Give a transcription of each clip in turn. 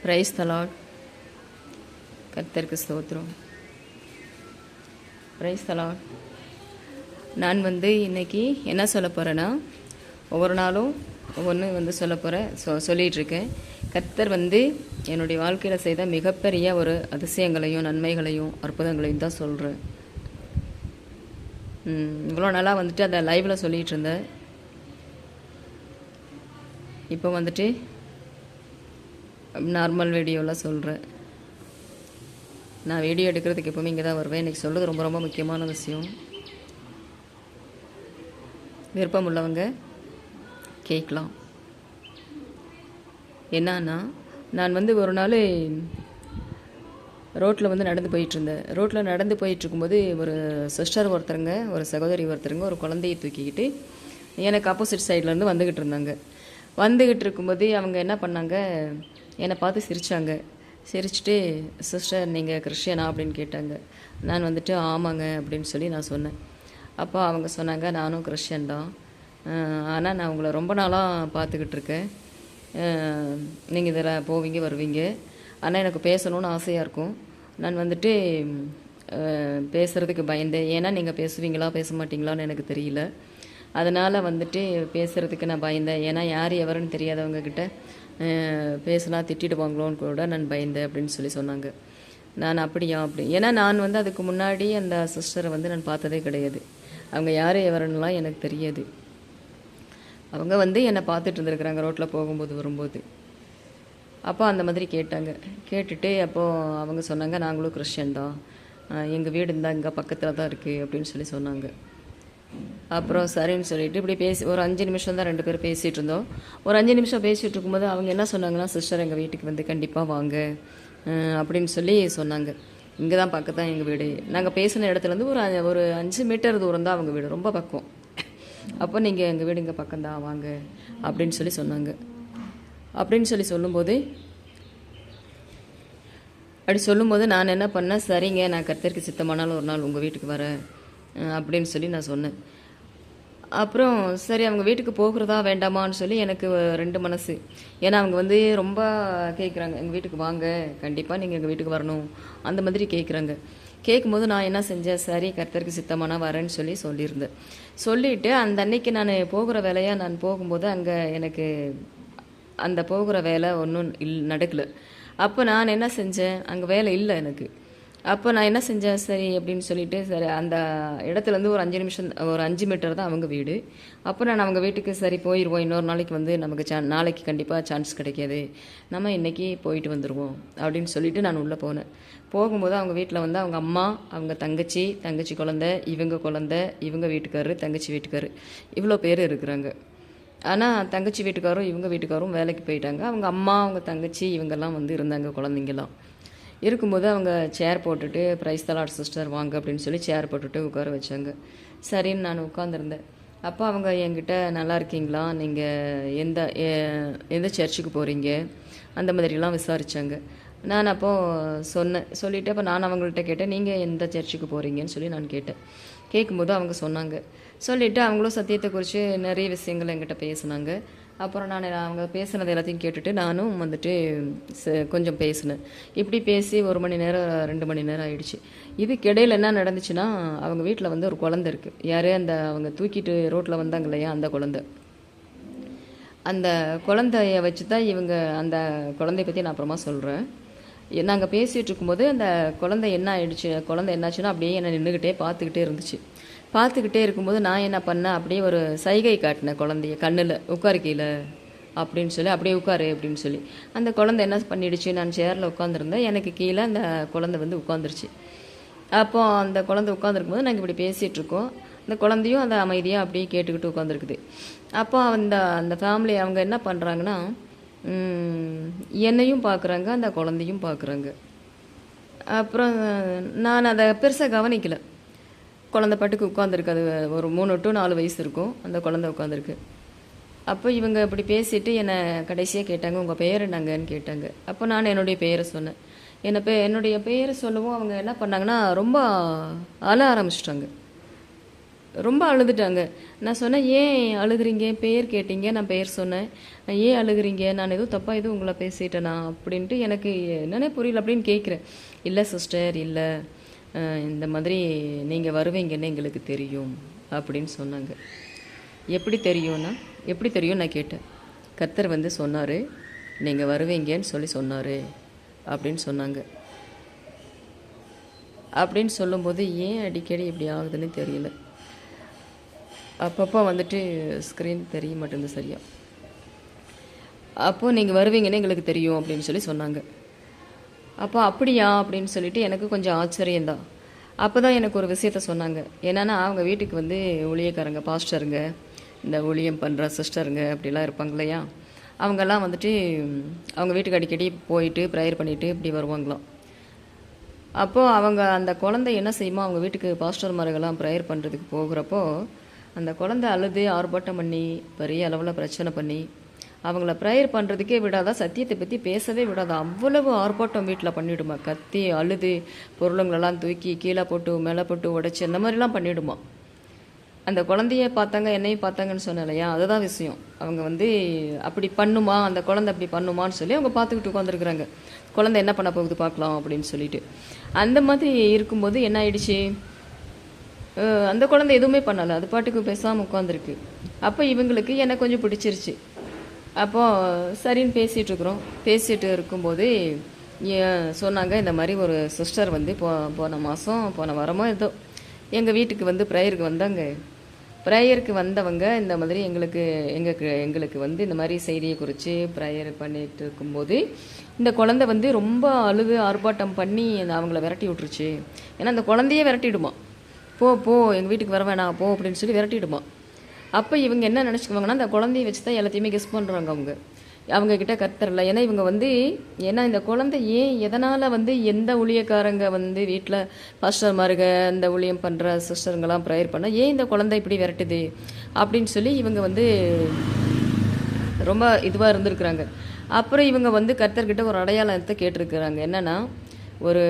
Praise the Lord. கர்த்தருக்கு ஸ்தோத்திரம். Praise the Lord. நான் இன்னைக்கு என்ன சொல்ல போகிறேன்னா, ஒவ்வொரு நாளும் ஒவ்வொன்று சொல்ல போகிறேன், சொல்லிகிட்ருக்கேன். கர்த்தர் என்னுடைய வாழ்க்கையில் செய்த மிகப்பெரிய ஒரு அதிசயங்களையும் நன்மைகளையும் அற்புதங்களையும் தான் சொல்கிறேன். இவ்வளோ நாளாக அதை லைவில் சொல்லிகிட்டு இருந்தேன். இப்போ நார்மல் வீடியோலாம் சொல்கிறேன். நான் வீடியோ எடுக்கிறதுக்கு எப்போவுமே இங்கே தான் வருவேன். இன்றைக்கி சொல்கிறது ரொம்ப ரொம்ப முக்கியமான விஷயம். விருப்பம் உள்ளவங்க கேட்கலாம். என்னன்னா, நான் ஒரு நாள் ரோட்டில் நடந்து போயிட்டுருந்தேன். ரோட்டில் நடந்து போயிட்டுருக்கும்போது ஒரு சிஸ்டர் ஒருத்தருங்க, ஒரு சகோதரி ஒருத்தருங்க ஒரு குழந்தையை தூக்கிக்கிட்டு எனக்கு ஆப்போசிட் சைட்லேருந்து வந்துக்கிட்டு இருந்தாங்க. வந்துக்கிட்டு இருக்கும்போது அவங்க என்ன பண்ணாங்க, என்னை பார்த்து சிரித்தாங்க. சிரிச்சுட்டு, சிஸ்டர் நீங்கள் கிறிஸ்டியனா அப்படின்னு கேட்டாங்க. நான் ஆமாங்க அப்படின்னு சொல்லி நான் சொன்னேன். அப்போ அவங்க சொன்னாங்க, நானும் கிறிஸ்டியன் தான், ஆனால் நான் உங்களை ரொம்ப நாளாக பார்த்துக்கிட்டு இருக்கேன். நீங்கள் இதில் போவீங்க வருவீங்க, ஆனால் எனக்கு பேசணுன்னு ஆசையாக இருக்கும். நான் பேசுகிறதுக்கு பயந்தேன். ஏன்னா நீங்கள் பேசுவீங்களா பேச மாட்டிங்களான்னு எனக்கு தெரியல. அதனால் பேசுகிறதுக்கு நான் பயந்தேன். ஏன்னா யார் எவருன்னு தெரியாதவங்கக்கிட்ட பேசினா திட்டிடுவாங்களோன்னு கூட நான் பயந்தேன் அப்படின்னு சொல்லி சொன்னாங்க. நான் அப்படியா அப்படி, ஏன்னா நான் அதுக்கு முன்னாடி அந்த சிஸ்டரை நான் பார்த்ததே கிடையாது. அவங்க யார் எவருன்னெலாம் எனக்கு தெரியாது. அவங்க என்னை பார்த்துட்டு இருந்துருக்குறாங்க ரோட்டில் போகும்போது வரும்போது. அப்போ அந்த மாதிரி கேட்டாங்க. கேட்டுட்டு அப்போது அவங்க சொன்னாங்க, நாங்களும் கிறிஸ்டியன் தான், எங்கள் வீடு இருந்தால் இங்கே பக்கத்தில் தான் இருக்குது அப்படின்னு சொல்லி சொன்னாங்க. அப்புறம் சரின்னு சொல்லிட்டு இப்படி ஒரு 5 நிமிஷம் தான் 2 பேரும் பேசிகிட்டு இருந்தோம். ஒரு 5 நிமிஷம் பேசிகிட்டு இருக்கும்போது அவங்க என்ன சொன்னாங்கன்னா, சிஸ்டர் எங்கள் வீட்டுக்கு கண்டிப்பாக வாங்க அப்படின்னு சொல்லி சொன்னாங்க. இங்கே தான் பக்கத்தான் எங்கள் வீடு. நாங்கள் பேசின இடத்துலேருந்து ஒரு 5 மீட்டர் தூரம் தான் அவங்க வீடு, ரொம்ப பக்கம். அப்போ நீங்கள் எங்கள் வீடு இங்கே பக்கம்தான் வாங்க அப்படின்னு சொல்லி சொன்னாங்க. அப்படின்னு சொல்லி சொல்லும்போது நான் என்ன பண்ணேன், சரிங்க நான் கர்த்தருக்கு சித்தமானாலும் ஒரு நாள் உங்கள் வீட்டுக்கு வரேன் அப்படின்னு சொல்லி நான் சொன்னேன். அப்புறம் சரி அவங்க வீட்டுக்கு போகிறதா வேண்டாமான்னு சொல்லி எனக்கு 2 மனசு. ஏன்னா அவங்க ரொம்ப கேட்குறாங்க, எங்கள் வீட்டுக்கு வாங்க, கண்டிப்பாக நீங்கள் எங்கள் வீட்டுக்கு வரணும் அந்த மாதிரி கேட்குறாங்க. கேட்கும்போது நான் என்ன செஞ்சேன், சரி கர்த்தருக்கு சித்தமானா வரேன்னு சொல்லியிருந்தேன். சொல்லிவிட்டு அந்த அன்னைக்கு நான் போகிற வேலையாக நான் போகும்போது அங்கே எனக்கு அந்த போகிற வேலை ஒன்றும் நடக்கலை. அப்போ நான் என்ன செஞ்சேன், அங்கே வேலை இல்லை எனக்கு. அப்போ நான் என்ன செஞ்சேன், சரி அப்படின்னு சொல்லிட்டு, சரி அந்த இடத்துலேருந்து ஒரு 5 மீட்டர் தான் அவங்க வீடு. அப்போ நான் அவங்க வீட்டுக்கு சரி போயிடுவோம், இன்னொரு நாளைக்கு நமக்கு நாளைக்கு கண்டிப்பாக சான்ஸ் கிடைக்காது, நம்ம இன்றைக்கி போயிட்டு வந்துடுவோம் அப்படின்னு சொல்லிட்டு நான் உள்ளே போனேன். போகும்போது அவங்க வீட்டில் அவங்க அம்மா, அவங்க தங்கச்சி குழந்தை, இவங்க வீட்டுக்காரரு, தங்கச்சி வீட்டுக்காரு, இவ்வளோ பேர் இருக்கிறாங்க. ஆனால் தங்கச்சி வீட்டுக்காரும் இவங்க வீட்டுக்காரும் வேலைக்கு போயிட்டாங்க. அவங்க அம்மா, அவங்க தங்கச்சி இவங்கெல்லாம் இருந்தாங்க, குழந்தைங்கெல்லாம் இருக்கும்போது அவங்க சேர் போட்டுட்டு, பிரைஸ் தி லார்ட் சிஸ்டர் வாங்க அப்படின்னு சொல்லி சேர் போட்டுட்டு உட்கார வச்சாங்க. சரின்னு நான் உட்காந்துருந்தேன். அப்போ அவங்க என்கிட்ட, நல்லா இருக்கீங்களா, நீங்கள் எந்த சர்ச்சுக்கு போகிறீங்க அந்த மாதிரிலாம் விசாரித்தாங்க. நான் அப்போது சொன்னேன். சொல்லிவிட்டு அப்போ நான் அவங்கள்ட்ட கேட்டேன், நீங்கள் எந்த சர்ச்சுக்கு போகிறீங்கன்னு சொல்லி நான் கேட்டேன். கேட்கும்போது அவங்க சொன்னாங்க. சொல்லிவிட்டு அவங்களும் சத்தியத்தை குறித்து நிறைய விஷயங்கள் என்கிட்ட பேசினாங்க. அப்புறம் நான் அவங்க பேசுனது எல்லாத்தையும் கேட்டுட்டு நானும் கொஞ்சம் பேசினேன். இப்படி பேசி 1 மணி நேரம் 2 மணி நேரம் ஆயிடுச்சு. இதுக்கிடையில் என்ன நடந்துச்சுன்னா, அவங்க வீட்டில் ஒரு குழந்தை இருக்குது. யாரே அவங்க தூக்கிட்டு ரோட்டில் வந்தாங்க இல்லையா, அந்த குழந்தை. அந்த குழந்தைய வச்சு தான் இவங்க, அந்த குழந்தைய பற்றி நான் அப்புறமா சொல்கிறேன். நாங்கள் பேசிகிட்டு இருக்கும்போது அந்த குழந்தை என்னாச்சுன்னா, அப்படியே என்னை நின்றுக்கிட்டே பார்த்துக்கிட்டே இருந்துச்சு. பார்த்துக்கிட்டே இருக்கும்போது நான் என்ன பண்ணேன், அப்படியே ஒரு சைகை காட்டினேன் குழந்தைய, கண்ணில் உட்காரு கீழே அப்படின்னு சொல்லி, அப்படியே உட்காரு அப்படின்னு சொல்லி. அந்த குழந்தை என்ன பண்ணிடுச்சு, நான் சேரில் உட்காந்துருந்தேன், எனக்கு கீழே அந்த குழந்தை உட்காந்துருச்சு. அப்போ அந்த குழந்தை உட்காந்துருக்கும்போது நாங்கள் இப்படி பேசிகிட்ருக்கோம். அந்த குழந்தையும் அந்த அமைதியாக அப்படியே கேட்டுக்கிட்டு உட்காந்துருக்குது. அப்போ அந்த ஃபேமிலி அவங்க என்ன பண்ணுறாங்கன்னா, என்னையும் பார்க்குறாங்க, அந்த குழந்தையும் பார்க்குறாங்க. அப்புறம் நான் அதை பெருசாக கவனிக்கலை. குழந்தை பாட்டுக்கு உட்காந்துருக்கு. அது ஒரு 3 to 4 வயசு இருக்கும், அந்த குழந்தை உட்காந்துருக்கு. அப்போ இவங்க இப்படி பேசிட்டு என்னை கடைசியாக கேட்டாங்க, உங்கள் பெயர் என்னங்கன்னு கேட்டாங்க. அப்போ நான் என்னுடைய பெயரை சொன்னேன். என்னுடைய பெயரை சொல்லவும் அவங்க என்ன பண்ணாங்கன்னா, ரொம்ப அழ ஆரம்பிச்சிட்டாங்க. ரொம்ப அழுதுட்டாங்க. நான் சொன்னேன், "ஏன் அழுகுறீங்க? பெயர் கேட்டீங்க. நான் பெயர் சொன்னேன். ஏன் அழுகுறீங்க? நான் எதுவும் தப்பா எதுவும் உங்கள பேசிட்டேனா?" அப்படின்ட்டு எனக்கு என்னன்னே புரியல. அப்படின்னு கேட்குறேன். "இல்ல சிஸ்டர், இல்ல. இந்த மாதிரி நீங்க வருவீங்கன்னு எங்களுக்கு தெரியும்." அப்படின்னு சொன்னாங்க. எப்படி தெரியும்னா, எப்படி தெரியும்னு நான் கேட்டேன். கர்த்தர் வந்து சொன்னாரு, "நீங்க வருவீங்கன்னு சொல்லி சொன்னாரு." அப்படின்னு சொன்னாங்க. அப்படின்னு சொல்லும்போது ஏன் அடிக்கடி இப்படி ஆகுதுன்னு தெரியல. அப்பப்போ வந்துட்டு ஸ்க்ரீன் தெரிய மாட்டேங்குது சரியா. அப்போது நீங்கள் வருவீங்கன்னு எங்களுக்கு தெரியும் அப்படின்னு சொல்லி சொன்னாங்க. அப்போ அப்படியா அப்படின்னு சொல்லிட்டு எனக்கு கொஞ்சம் ஆச்சரியம்தான். அப்போ தான் எனக்கு ஒரு விஷயத்த சொன்னாங்க. என்னென்னா அவங்க வீட்டுக்கு வந்து ஊழியக்காரங்க, பாஸ்டருங்க, இந்த ஊழியம் பண்ணுற சிஸ்டருங்க அப்படிலாம் இருப்பாங்க இல்லையா, அவங்கெல்லாம் வந்துட்டு அவங்க வீட்டுக்கு அடிக்கடி போயிட்டு ப்ரேயர் பண்ணிவிட்டு இப்படி வருவாங்களாம். அப்போது அவங்க அந்த குழந்தை என்ன செய்யுமோ, அவங்க வீட்டுக்கு பாஸ்டர்மார்கள்லாம் ப்ரேயர் பண்ணுறதுக்கு போகிறப்போ அந்த குழந்தை அழுது ஆர்ப்பாட்டம் பண்ணி பெரிய அளவில் பிரச்சனை பண்ணி அவங்கள ப்ரேயர் பண்ணுறதுக்கே விடாதா, சத்தியத்தை பற்றி பேசவே விடாதா. அவ்வளவு ஆர்ப்பாட்டம் வீட்டில் பண்ணிவிடுமா, கத்தி அழுது பொருளுங்களெல்லாம் தூக்கி கீழே போட்டு மேலே போட்டு உடைச்சி அந்த மாதிரிலாம் பண்ணிவிடுமா. அந்த குழந்தைய பார்த்தாங்க, என்னையும் பார்த்தாங்கன்னு சொன்னேன் இல்லையா, அதுதான் விஷயம். அவங்க வந்து அப்படி பண்ணுமா, அந்த குழந்தை அப்படி பண்ணுமான்னு சொல்லி அவங்க பார்த்துக்கிட்டு உட்காந்துருக்குறாங்க. குழந்தை என்ன பண்ண போகுது பார்க்கலாம் அப்படின்னு சொல்லிட்டு. அந்த மாதிரி இருக்கும்போது என்ன ஆயிடுச்சு, அந்த குழந்தை எதுவுமே பண்ணலை, அது பாட்டுக்கு பேசாமல் உட்காந்துருக்கு. அப்போ இவங்களுக்கு என்னை கொஞ்சம் பிடிச்சிருச்சு. அப்போது சரின்னு பேசிகிட்டு இருக்கும்போது சொன்னாங்க, இந்த மாதிரி ஒரு சிஸ்டர் வந்து போன வாரமோ ஏதோ எங்கள் வீட்டுக்கு வந்து ப்ரேயருக்கு வந்தாங்க. ப்ரேயருக்கு வந்தவங்க இந்த மாதிரி எங்களுக்கு வந்து இந்த மாதிரி செய்தியை குறித்து ப்ரேயர் பண்ணிட்டு இருக்கும்போது இந்த குழந்தை வந்து ரொம்ப அழுது ஆர்ப்பாட்டம் பண்ணி அவங்கள விரட்டி விட்டுருச்சு. ஏன்னா அந்த குழந்தையே விரட்டிடுமா, போ போ எங்கள் வீட்டுக்கு வர வேணாம் போ அப்படின்னு சொல்லி விரட்டிடுமா. அப்போ இவங்க என்ன நினச்சிக்குவாங்கன்னா, அந்த குழந்தைய வச்சு தான் எல்லாத்தையுமே கெஸ் பண்ணுறாங்க அவங்கக்கிட்ட கர்த்தர் இல்லை. ஏன்னா இவங்க வந்து இந்த குழந்தை ஏன் எதனால் வந்து எந்த ஊழியக்காரங்க வந்து வீட்டில் பாஸ்டர்மாருங்க இந்த ஊழியம் பண்ணுற சிஸ்டருங்கெல்லாம் ப்ரேயர் பண்ணால் ஏன் இந்த குழந்தை இப்படி விரட்டுது அப்படின்னு சொல்லி இவங்க வந்து ரொம்ப இதுவாக இருந்திருக்கிறாங்க. அப்புறம் இவங்க வந்து கர்த்தர்கிட்ட ஒரு அடையாளத்தை கேட்டிருக்கிறாங்க. என்னென்னா, ஒரு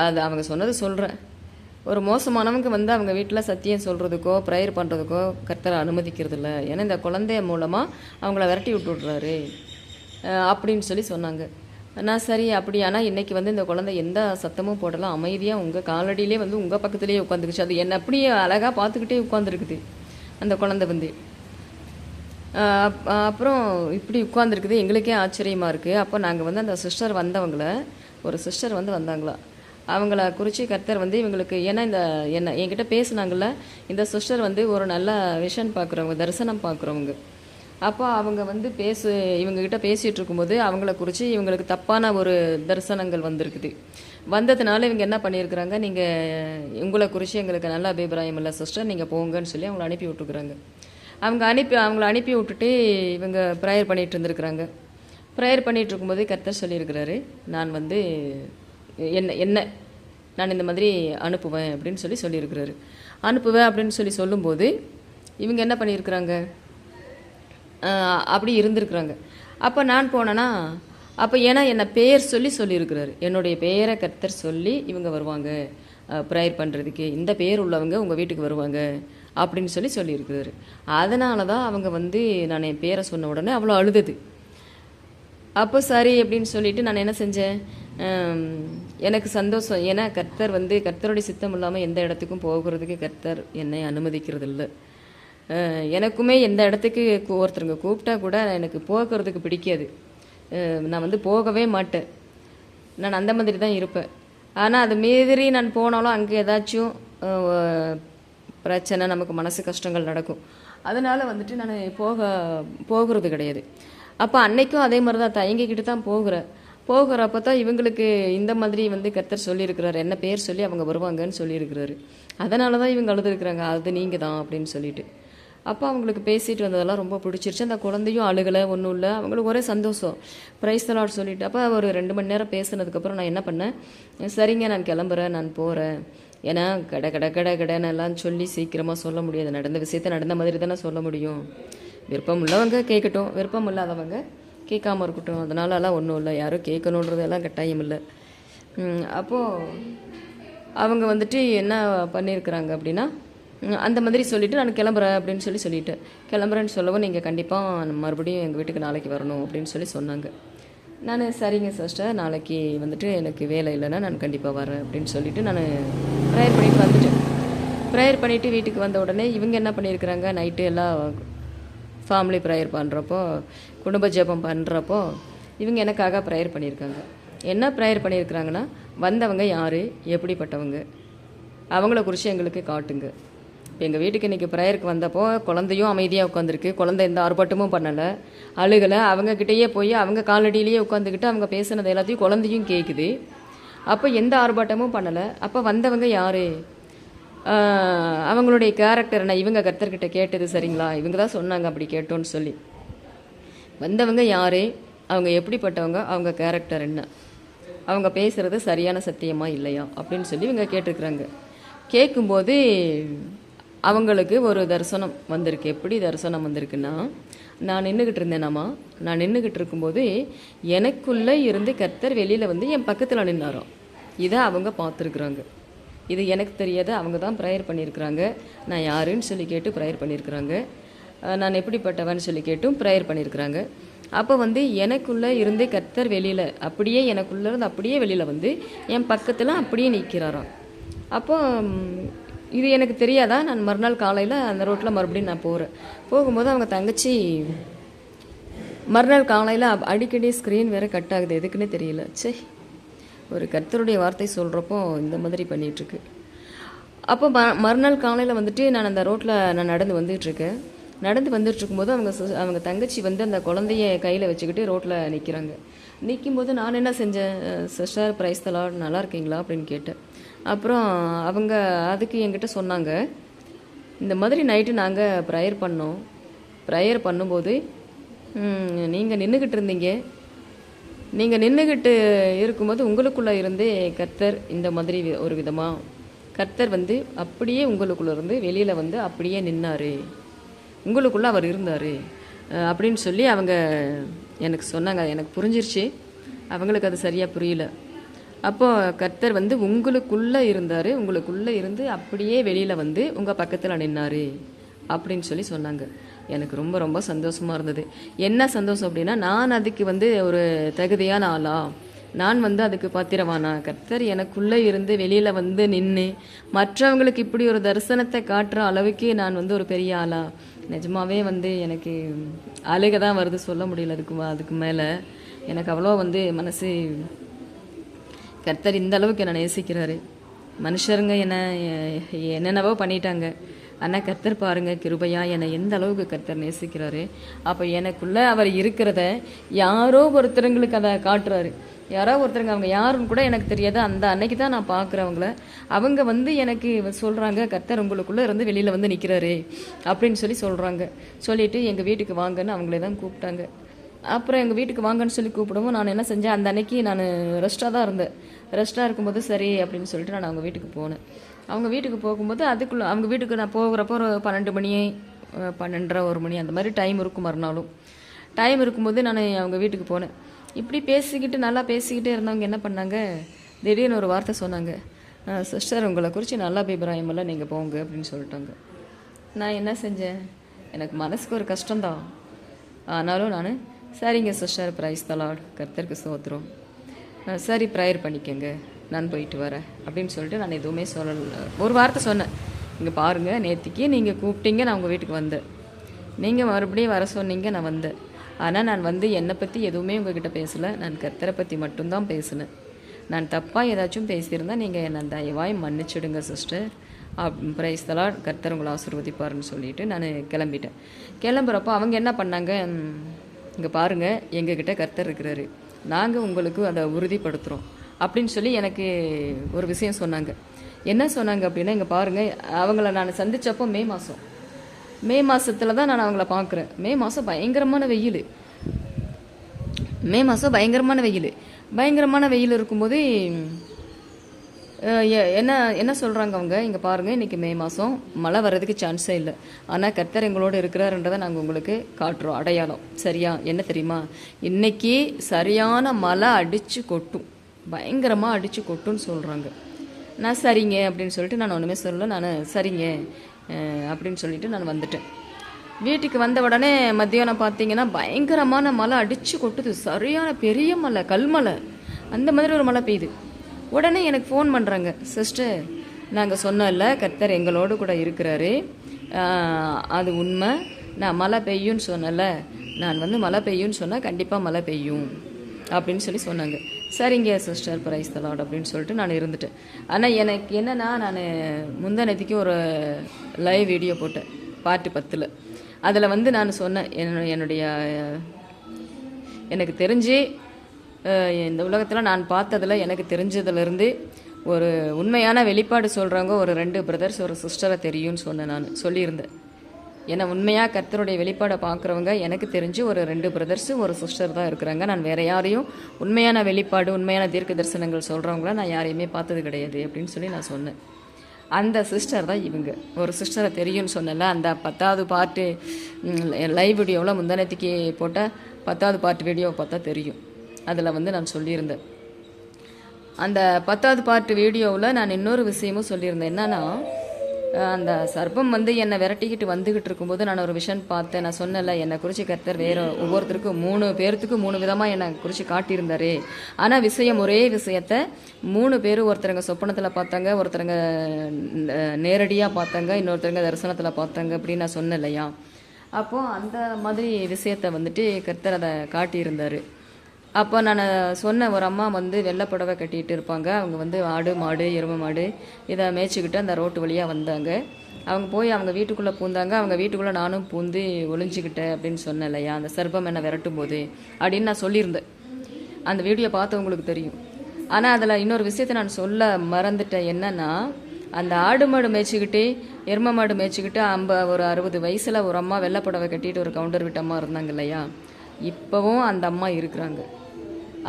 அது அவங்க சொன்னது சொல்கிறேன், ஒரு மோசமானவங்க வந்து அவங்க வீட்டில் சத்தியம் சொல்கிறதுக்கோ ப்ரேயர் பண்ணுறதுக்கோ கர்த்தரை அனுமதிக்கிறது இல்லை. ஏன்னா இந்த குழந்தைய மூலமாக அவங்கள விரட்டி விட்டுடுறாரு அப்படின்னு சொல்லி சொன்னாங்க. நான் சரி அப்படி. ஆனால் இன்றைக்கி வந்து இந்த குழந்தை எந்த சத்தமும் போடலாம், அமைதியாக உங்கள் காலடியிலே வந்து உங்கள் பக்கத்துலேயே உட்காந்துக்குச்சு. அது என்னை அப்படியே அழகாக பார்த்துக்கிட்டே உட்காந்துருக்குது அந்த குழந்தை வந்து. அப்புறம் இப்படி உட்காந்துருக்குது, எங்களுக்கே ஆச்சரியமாக இருக்குது. அப்போ நாங்கள் வந்து அந்த சிஸ்டர் வந்தவங்கள, ஒரு சிஸ்டர் வந்து வந்தாங்களா, அவங்கள குறித்து கர்த்தர் வந்து இவங்களுக்கு, ஏன்னா என்கிட்ட பேசுனாங்கள்ல, இந்த சிஸ்டர் வந்து ஒரு நல்ல விஷன் பார்க்குறவங்க, தரிசனம் பார்க்குறவங்க. அப்போ அவங்க வந்து இவங்ககிட்ட பேசிகிட்டு இருக்கும்போது அவங்கள குறித்து இவங்களுக்கு தப்பான ஒரு தரிசனங்கள் வந்திருக்குது. வந்ததுனால இவங்க என்ன பண்ணியிருக்கிறாங்க, உங்களை குறித்து எங்களுக்கு நல்ல அபிப்பிராயம் இல்லை சிஸ்டர், நீங்கள் போங்கன்னு சொல்லி அவங்கள அனுப்பி விட்டுருக்குறாங்க. அவங்கள அனுப்பி விட்டுட்டு இவங்க ப்ரேயர் பண்ணிகிட்டு இருந்திருக்கிறாங்க. ப்ரேயர் பண்ணிகிட்டு இருக்கும்போது கர்த்தர் சொல்லியிருக்கிறாரு, நான் வந்து நான் இந்த மாதிரி அனுப்புவேன் அப்படின்னு சொல்லியிருக்கிறாரு. அனுப்புவேன் அப்படின்னு சொல்லும்போது இவங்க என்ன பண்ணியிருக்கிறாங்க, அப்படி இருந்திருக்கிறாங்க. அப்போ நான் போனேன்னா, அப்போ ஏன்னா என்னை பெயர் சொல்லியிருக்கிறாரு, என்னுடைய பெயரை கர்த்தர் சொல்லி இவங்க வருவாங்க ப்ரேயர் பண்ணுறதுக்கு, இந்த பெயர் உள்ளவங்க உங்கள் வீட்டுக்கு வருவாங்க அப்படின்னு சொல்லியிருக்கிறாரு. அதனால தான் அவங்க வந்து நான் என் பேரை சொன்ன உடனே அவ்வளோ அழுதது. அப்போ சரி அப்படின்னு சொல்லிட்டு நான் என்ன செஞ்சேன், எனக்கு சந்தோஷம். ஏன்னா கர்த்தருடைய சித்தம் இல்லாமல் எந்த இடத்துக்கும் போகிறதுக்கு கர்த்தர் என்னை அனுமதிக்கிறது இல்லை. எனக்குமே எந்த இடத்துக்கு ஒருத்தருங்க கூப்பிட்டா கூட எனக்கு போகிறதுக்கு பிடிக்காது. நான் வந்து போகவே மாட்டேன், நான் அந்த மாதிரி தான் இருப்பேன். ஆனால் அது மீறி நான் போனாலும் அங்கே ஏதாச்சும் பிரச்சனை, நமக்கு மனசு கஷ்டங்கள் நடக்கும். அதனால் வந்துட்டு நான் போகிறது கிடையாது. அப்போ அன்னைக்கும் அதே மாதிரி தான் தயங்கிக்கிட்டு தான் போகிறப்ப தான் இவங்களுக்கு இந்த மாதிரி வந்து கர்த்தர் சொல்லியிருக்கிறாரு, என்ன பேர் சொல்லி அவங்க வருவாங்கன்னு சொல்லியிருக்கிறாரு. அதனால தான் இவங்க அழுதுருக்குறாங்க, அது நீங்கள் தான் அப்படின்னு சொல்லிட்டு. அப்போ அவங்களுக்கு பேசிட்டு வந்ததெல்லாம் ரொம்ப பிடிச்சிருச்சு. அந்த குழந்தையும் அழுகலை, ஒன்றும் இல்லை, அவங்களுக்கு ஒரே சந்தோஷம். ப்ரைஸ் தி லார்ட் சொல்லிட்டு அப்போ ஒரு 2 மணி நேரம் பேசினதுக்கப்புறம் நான் என்ன பண்ணேன், சரிங்க நான் கிளம்புறேன், நான் போகிறேன். ஏன்னா கடைன்னு எல்லாம் சொல்லி சீக்கிரமாக சொல்ல முடியாது, நடந்த விஷயத்த நடந்த மாதிரி தானே சொல்ல முடியும். விருப்பம் உள்ளவங்க கேட்கட்டும், விருப்பம் இல்லாதவங்க கேட்காம இருக்கட்டும், அதனாலலாம் ஒன்றும் இல்லை, யாரும் கேட்கணுன்றதெல்லாம் கட்டாயம் இல்லை. அப்போது அவங்க வந்துட்டு என்ன பண்ணியிருக்கிறாங்க அப்படின்னா, அந்த மாதிரி சொல்லிவிட்டு நான் கிளம்புறேன் அப்படின்னு சொல்லிட்டேன். கிளம்புறேன்னு சொல்லவும் நீங்கள் கண்டிப்பாக மறுபடியும் எங்கள் வீட்டுக்கு நாளைக்கு வரணும் அப்படின்னு சொன்னாங்க. நான் சரிங்க சிஸ்டர், நாளைக்கு வந்துட்டு எனக்கு வேலை இல்லைன்னா நான் கண்டிப்பாக வரேன் அப்படின்னு சொல்லிட்டு நான் ப்ரேயர் பண்ணிட்டு வந்துட்டேன். ப்ரேயர் பண்ணிவிட்டு வீட்டுக்கு வந்த உடனே இவங்க என்ன பண்ணியிருக்கிறாங்க, நைட்டு எல்லாம் ஃபேமிலி ப்ரேயர் பண்ணுறப்போ, குடும்ப ஜெபம் பண்ணுறப்போ இவங்க எனக்காக ப்ரேயர் பண்ணியிருக்காங்க. என்ன ப்ரேயர் பண்ணியிருக்கிறாங்கன்னா, வந்தவங்க யார், எப்படிப்பட்டவங்க, அவங்கள குறித்து எங்களுக்கு காட்டுங்க. இப்போ எங்கள் வீட்டுக்கு இன்றைக்கி ப்ரேயருக்கு வந்தப்போ குழந்தையும் அமைதியாக உட்காந்துருக்கு. குழந்தை எந்த ஆர்ப்பாட்டமும் பண்ணலை, அழுகலை. அவங்கக்கிட்டேயே போய் அவங்க காலடியிலேயே உட்காந்துக்கிட்டு அவங்க பேசுனது எல்லாத்தையும் குழந்தையும் கேட்குது. அப்போ எந்த ஆர்ப்பாட்டமும் பண்ணலை. அப்போ வந்தவங்க யார், அவங்களுடைய கேரக்டர் என்ன, இவங்க கர்த்தர்கிட்ட கேட்டது சரிங்களா, இவங்க தான் சொன்னாங்க அப்படி கேட்டோன்னு சொல்லி. வந்தவங்க யார், அவங்க எப்படிப்பட்டவங்க, அவங்க கேரக்டர் என்ன, அவங்க பேசுகிறது சரியான சத்தியமா இல்லையா அப்படின்னு சொல்லி இவங்க கேட்டிருக்கிறாங்க. கேட்கும்போது அவங்களுக்கு ஒரு தரிசனம் வந்திருக்கு. எப்படி தரிசனம் வந்திருக்குன்னா, நான் நின்றுக்கிட்டு இருந்தேனாமா, நான் நின்றுக்கிட்டு இருக்கும்போது எனக்குள்ளே இருந்து கர்த்தர் வெளியில் வந்து என் பக்கத்தில் நின்னாராம். இதை அவங்க பார்த்துருக்குறாங்க. இது எனக்கு தெரியாத, அவங்க தான் ப்ரேயர் பண்ணியிருக்கிறாங்க. நான் யாருன்னு சொல்லி கேட்டு ப்ரேயர் பண்ணியிருக்கிறாங்க. நான் எப்படிப்பட்டவன்னு சொல்லி கேட்டும் ப்ரேயர் பண்ணியிருக்கிறாங்க. அப்போ வந்து எனக்குள்ளே இருந்தே கர்த்தர் வெளியில் அப்படியே எனக்குள்ளே இருந்து அப்படியே வெளியில் வந்து என் பக்கத்தில் அப்படியே நிற்கிறாராம். அப்போ இது எனக்கு தெரியாதா. நான் மறுநாள் காலையில் அந்த ரோட்டில் மறுபடியும் நான் போகிறேன். போகும்போது அவங்க தங்கச்சி மறுநாள் காலையில் அடிக்கடி ஸ்க்ரீன் வேறு கட் ஆகுது, எதுக்குன்னே தெரியல. சே, ஒரு கர்த்தருடைய வார்த்தை சொல்கிறப்போ இந்த மாதிரி பண்ணிகிட்ருக்கு. அப்போ மறுநாள் காலையில் வந்துட்டு நான் அந்த ரோட்டில் நான் நடந்து வந்துட்டுருக்கேன். நடந்து வந்துட்டுருக்கும்போது அவங்க தங்கச்சி வந்து அந்த குழந்தைய கையில் வச்சுக்கிட்டு ரோட்டில் நிற்கிறாங்க. நிற்கும்போது நான் என்ன செஞ்சேன், சிஸ்டர் பிரைஸ் தி லார்ட், நல்லா இருக்கீங்களா அப்படின்னு கேட்டேன். அப்புறம் அவங்க அதுக்கு என்கிட்ட சொன்னாங்க, இந்த மாதிரி நைட்டு நாங்கள் ப்ரேயர் பண்ணோம். ப்ரேயர் பண்ணும்போது நீங்கள் நின்றுக்கிட்டு இருந்தீங்க. நீங்கள் நின்றுக்கிட்டு இருக்கும்போது உங்களுக்குள்ளே இருந்தே கர்த்தர் இந்த மாதிரி ஒரு விதமாக கர்த்தர் வந்து அப்படியே உங்களுக்குள்ளே இருந்து வெளியில் வந்து அப்படியே நின்னார், உங்களுக்குள்ளே அவர் இருந்தார் அப்படின்னு சொல்லி அவங்க எனக்கு சொன்னாங்க. எனக்கு புரிஞ்சிருச்சு, அவங்களுக்கு அது சரியாக புரியல. அப்போது கர்த்தர் வந்து உங்களுக்குள்ளே இருந்தார், உங்களுக்குள்ளே இருந்து அப்படியே வெளியில் வந்து உங்கள் பக்கத்தில் நின்னார் அப்படின்னு சொல்லி சொன்னாங்க. எனக்கு ரொம்ப ரொம்ப சந்தோஷமாக இருந்தது. என்ன சந்தோஷம் அப்படின்னா, நான் அதுக்கு வந்து ஒரு தகுதியான ஆளா, நான் வந்து அதுக்கு பாத்திரவானா, கர்த்தர் எனக்குள்ளே இருந்து வெளியில் வந்து நின்று மற்றவங்களுக்கு இப்படி ஒரு தரிசனத்தை காட்டுற அளவுக்கு நான் வந்து ஒரு பெரிய ஆளா. நிஜமாவே வந்து எனக்கு அழுகை தான் வருது, சொல்ல முடியல. அதுக்கு மேலே எனக்கு அவ்வளோ வந்து மனசு, கர்த்தர் இந்த அளவுக்கு என்னை நேசிக்கிறாரு. மனுஷருங்க என்னென்னவோ பண்ணிட்டாங்க, ஆனால் கர்த்தர் பாருங்கள் கிருபையாக என்னை எந்த அளவுக்கு கர்த்தர் நேசிக்கிறாரு. அப்போ எனக்குள்ளே அவர் இருக்கிறத யாரோ ஒருத்தருங்களுக்கு அதை காட்டுறாரு. யாரோ ஒருத்தருங்க, அவங்க யாருன்னு கூட எனக்கு தெரியாது. அந்த அன்னைக்கு தான் நான் பார்க்குறவங்கள அவங்க வந்து எனக்கு சொல்கிறாங்க, கர்த்தர் உங்களுக்குள்ளே இருந்து வெளியில் வந்து நிற்கிறாரு அப்படின்னு சொல்கிறாங்க. சொல்லிவிட்டு எங்கள் வீட்டுக்கு வாங்கன்னு அவங்களே தான் கூப்பிட்டாங்க. அப்புறம் எங்கள் வீட்டுக்கு வாங்கன்னு சொல்லி கூப்பிடவும் நான் என்ன செஞ்சேன், அந்த அன்னைக்கு நான் ரெஸ்ட்டாக தான் இருந்தேன். ரெஸ்ட்டாக இருக்கும்போது சரி அப்படின்னு சொல்லிட்டு நான் அவங்க வீட்டுக்கு போனேன். அவங்க வீட்டுக்கு போகும்போது அதுக்குள்ளே அவங்க வீட்டுக்கு நான் போகிறப்போ ஒரு 12 மணி 12:30 1 மணி அந்த மாதிரி டைம் இருக்கும். மறுநாளும் டைம் இருக்கும்போது நான் அவங்க வீட்டுக்கு போனேன். இப்படி பேசிக்கிட்டு நல்லா பேசிக்கிட்டே இருந்தவங்க என்ன பண்ணாங்க, திடீர்னு ஒரு வார்த்தை சொன்னாங்க, சிஸ்டர் உங்களை குறித்து நல்ல அபிப்பிராயமெல்லாம் நீங்கள் போங்க அப்படின்னு சொல்லிட்டாங்க. நான் என்ன செஞ்சேன், எனக்கு மனசுக்கு ஒரு கஷ்டம்தான். ஆனாலும் நான் சரிங்க சிஸ்டர், பிரைஸ் தி லார்ட், கர்த்தருக்கு ஸ்தோத்திரம், சரி ப்ரேயர் பண்ணிக்கங்க, நான் போயிட்டு வரேன் அப்படின்னு சொல்லிட்டு நான் எதுவுமே சொல்லலை. ஒரு வார்த்தை சொன்னேன், இங்கே பாருங்கள், நேற்றுக்கு நீங்கள் கூப்பிட்டீங்க, நான் உங்கள் வீட்டுக்கு வந்தேன், நீங்கள் மறுபடியும் வர சொன்னீங்க, நான் வந்தேன். ஆனால் நான் வந்து என்னை பற்றி எதுவுமே உங்ககிட்ட பேசலை, நான் கர்த்தரை பற்றி மட்டும்தான் பேசினேன். நான் தப்பாக ஏதாச்சும் பேசியிருந்தால் நீங்கள் என்னை தயவாய் மன்னிச்சிடுங்க சிஸ்டர், பிரைஸ் தி லார்ட், கர்த்தர் உங்களை ஆசீர்வதிப்பாருன்னு சொல்லிட்டு நான் கிளம்பிட்டேன். கிளம்புறப்போ அவங்க என்ன பண்ணாங்க, இங்கே பாருங்கள் எங்ககிட்ட கர்த்தர் இருக்கிறாரு, நாங்கள் உங்களுக்கு அதை உறுதிப்படுத்துகிறோம் அப்படின்னு சொல்லி எனக்கு ஒரு விஷயம் சொன்னாங்க. என்ன சொன்னாங்க அப்படின்னா, இங்கே பாருங்கள், அவங்கள நான் சந்தித்தப்போ மே மாதத்தில் தான் நான் அவங்கள பார்க்குறேன். மே மாதம் பயங்கரமான வெயில், பயங்கரமான வெயில் இருக்கும்போது என்ன சொல்கிறாங்க அவங்க, இங்கே பாருங்கள் இன்றைக்கி மே மாதம், மழை வர்றதுக்கு சான்ஸே இல்லை, ஆனால் கர்த்தர் எங்களோடு இருக்கிறாருன்றதை நாங்கள் உங்களுக்கு காட்டுறோம், அடையாளம். சரியா, என்ன தெரியுமா, இன்றைக்கி சரியான மழை அடித்து கொட்டும், பயங்கரமாக அடித்து கொட்டுன்னு சொல்கிறாங்க. நான் சரிங்க அப்படின்னு சொல்லிட்டு நான் ஒன்றுமே சொல்லல. நான் சரிங்க அப்படின்னு சொல்லிட்டு நான் வந்துட்டேன். வீட்டுக்கு வந்த உடனே மத்தியானம் பார்த்தீங்கன்னா பயங்கரமான மழை அடித்து கொட்டுது. சரியான பெரிய மழை, கல்மழை, அந்த மாதிரி ஒரு மழை பெய்யுது. உடனே எனக்கு ஃபோன் பண்ணுறாங்க, சிஸ்டர் நாங்கள் சொன்னோம்ல கர்த்தர் எங்களோடு கூட இருக்கிறாரு, அது உண்மை, நான் மழை பெய்யும்னு சொன்னல, நான் வந்து மழை பெய்யும்னு சொன்னால் கண்டிப்பாக மழை பெய்யும் அப்படின்னு சொல்லி சொன்னாங்க. சரிங்க சிஸ்டர் பிரைஸ் தி லார்ட் அப்படின்னு சொல்லிட்டு நான் இருந்துட்டேன். ஆனால் எனக்கு என்னென்னா, நான் முந்தானத்துக்கு ஒரு லைவ் வீடியோ போட்டேன் பார்ட் 10. அதில் வந்து நான் சொன்னேன், என்னுடைய எனக்கு தெரிஞ்சு இந்த உலகத்தில் நான் பார்த்ததில் எனக்கு தெரிஞ்சதுலேருந்து ஒரு உண்மையான வெளிப்பாடு சொல்கிறவங்க ஒரு 2 பிரதர்ஸ் ஒரு சிஸ்டரை தெரியும்னு சொன்னேன். நான் சொல்லியிருந்தேன், ஏன்னா உண்மையாக கர்த்தருடைய வெளிப்பாடை பார்க்குறவங்க எனக்கு தெரிஞ்சு ஒரு 2 பிரதர்ஸு ஒரு சிஸ்டர் தான் இருக்கிறாங்க. நான் வேறு யாரையும் உண்மையான வெளிப்பாடு உண்மையான தீர்க்க தரிசனங்கள் சொல்கிறவங்கள நான் யாரையுமே பார்த்தது கிடையாது அப்படின்னு சொல்லி நான் சொன்னேன். அந்த சிஸ்டர் தான் இவங்க. ஒரு சிஸ்டரை தெரியும்னு சொன்னல, அந்த 10வது பார்ட்டு லைவ் வீடியோவில் முந்தானத்துக்கு போட்ட 10வது பார்ட் வீடியோவை பார்த்தா தெரியும். அதில் வந்து நான் சொல்லியிருந்தேன். அந்த 10வது பார்ட் வீடியோவில் நான் இன்னொரு விஷயமும் சொல்லியிருந்தேன். என்னன்னா, அந்த சர்ப்பம் வந்து என்னை விரட்டிக்கிட்டு வந்துக்கிட்டு இருக்கும்போது நான் ஒரு விஷயம் பார்த்தேன். நான் சொன்னல, என்னை குறித்து கர்த்தர் வேறு ஒவ்வொருத்தருக்கும் 3 பேர்த்துக்கு 3 விதமாக என்னை குறித்து காட்டியிருந்தாரு. ஆனால் விஷயம் ஒரே விஷயத்த 3 பேர், ஒருத்தருங்க சொப்பனத்தில் பார்த்தாங்க, ஒருத்தருங்க நேரடியாக பார்த்தாங்க, இன்னொருத்தருங்க தரிசனத்தில் பார்த்தாங்க அப்படின்னு நான் சொன்னேன் இல்லையா. அப்போது அந்த மாதிரி விஷயத்தை வந்துட்டு கர்த்தர் அதை காட்டியிருந்தார். அப்போ நான் சொன்ன ஒரு அம்மா வந்து வெள்ளை புடவை கட்டிகிட்டு இருப்பாங்க. அவங்க வந்து ஆடு மாடு எருமை மாடு இதை மேய்ச்சிக்கிட்டு அந்த ரோட்டு வழியாக வந்தாங்க. அவங்க போய் அவங்க வீட்டுக்குள்ளே பூந்தாங்க. அவங்க வீட்டுக்குள்ளே நானும் பூந்து ஒளிஞ்சிக்கிட்டேன் அப்படின்னு சொன்னேன் இல்லையா, அந்த சர்ப்பம் என்னை விரட்டும் போது அப்படின்னு நான் சொல்லியிருந்தேன். அந்த வீடியோ பார்த்தவங்களுக்கு தெரியும். ஆனால் அதில் இன்னொரு விஷயத்தை நான் சொல்ல மறந்துட்டேன். என்னன்னா, அந்த ஆடு மாடு மேய்ச்சிக்கிட்டு எருமை மாடு மேய்ச்சிக்கிட்டு ஒரு 60 வயசில் ஒரு அம்மா வெள்ளை புடவை கட்டிட்டு ஒரு கவுண்டர் விட்ட அம்மா இருந்தாங்க இல்லையா, இப்போவும் அந்த அம்மா இருக்கிறாங்க.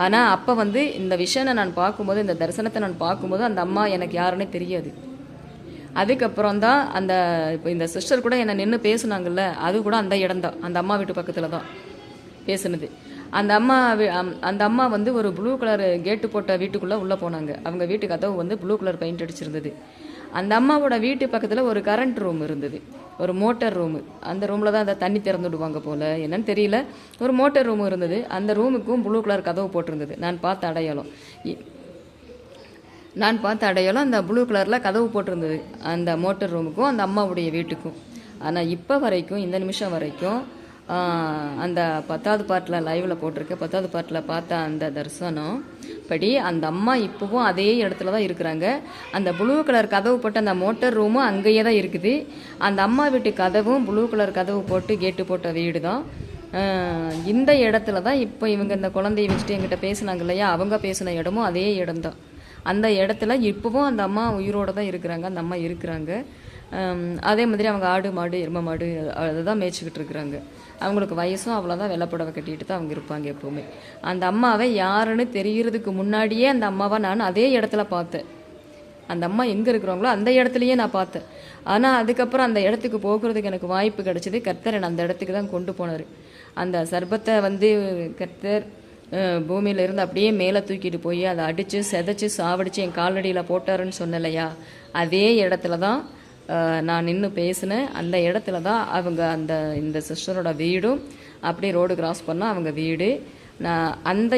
ஆனால் அப்போ வந்து இந்த விஷயத்தை நான் பார்க்கும்போது, இந்த தரிசனத்தை நான் பார்க்கும்போது அந்த அம்மா எனக்கு யாருன்னே தெரியாது. அதுக்கப்புறம் தான் இப்போ இந்த சிஸ்டர் கூட என்னை நின்று பேசுனாங்கல்ல, அது கூட அந்த இடம்தான், அந்த அம்மா வீட்டு பக்கத்தில் தான் பேசுனது. அந்த அம்மா வந்து ஒரு ப்ளூ கலர் கேட்டு போட்ட வீட்டுக்குள்ளே உள்ளே போனாங்க. அவங்க வீட்டு கதவு வந்து ப்ளூ கலர் பெயிண்ட் அடிச்சிருந்தது. அந்த அம்மாவோட வீட்டு பக்கத்தில் ஒரு கரண்ட் ரூம் இருந்தது, ஒரு மோட்டர் ரூமு. அந்த ரூமில் தான் அந்த தண்ணி திறந்து விடுவாங்க போல், என்னன்னு தெரியல. ஒரு மோட்டர் ரூம் இருந்தது. அந்த ரூமுக்கும் ப்ளூ கலர் கதவு போட்டிருந்தது. நான் பார்த்த அடையாளம் அந்த ப்ளூ கலரில் கதவு போட்டிருந்தது அந்த மோட்டர் ரூமுக்கும் அந்த அம்மாவுடைய வீட்டுக்கும். ஆனால் இப்போ வரைக்கும், இந்த நிமிஷம் வரைக்கும், அந்த 10வது பார்ட்டில் லைவில் போட்டிருக்க 10வது பார்ட்டில் பார்த்த அந்த தரிசனம் படி அந்த அம்மா இப்போவும் அதே இடத்துல தான் இருக்கிறாங்க. அந்த ப்ளூ கலர் கதவு போட்டு அந்த மோட்டர் ரூமும் அங்கேயே தான் இருக்குது. அந்த அம்மா வீட்டு கதவும் ப்ளூ கலர் கதவு போட்டு கேட்டு போட்ட வீடு தான். இந்த இடத்துல தான் இப்போ இவங்க இந்த குழந்தைய வச்சுட்டு எங்கிட்ட பேசுனாங்க இல்லையா, அவங்க பேசின இடமும் அதே இடம்தான். அந்த இடத்துல இப்போவும் அந்த அம்மா உயிரோடு தான் இருக்கிறாங்க. அந்த அம்மா இருக்கிறாங்க. அதே மாதிரி அவங்க ஆடு மாடு எருமை மாடு அதை தான் மேய்ச்சிக்கிட்டு இருக்கிறாங்க. அவங்களுக்கு வயசும் அவ்வளோதான், வெள்ளைப்புடவை கட்டிட்டு தான் அவங்க இருப்பாங்க எப்போவுமே. அந்த அம்மாவை யாருன்னு தெரிகிறதுக்கு முன்னாடியே அந்த அம்மாவை நான் அதே இடத்துல பார்த்தேன். அந்த அம்மா எங்கே இருக்கிறாங்களோ அந்த இடத்துலையே நான் பார்த்தேன். ஆனால் அதுக்கப்புறம் அந்த இடத்துக்கு போகிறதுக்கு எனக்கு வாய்ப்பு கிடச்சிது. கர்த்தர் என்னை அந்த இடத்துக்கு தான் கொண்டு போனார். அந்த சர்பத்தை வந்து கர்த்தர் பூமியிலேருந்து அப்படியே மேலே தூக்கிட்டு போய் அதை அடித்து செதைச்சி சாவடித்து என் காலடியில் போட்டாருன்னு சொன்னலையா, அதே இடத்துல தான் நான் நின்று பேசினேன். அந்த இடத்துல தான் அவங்க இந்த சிஸ்டரோட வீடும், அப்படியே ரோடு கிராஸ் பண்ணால் அவங்க வீடு. நான் அந்த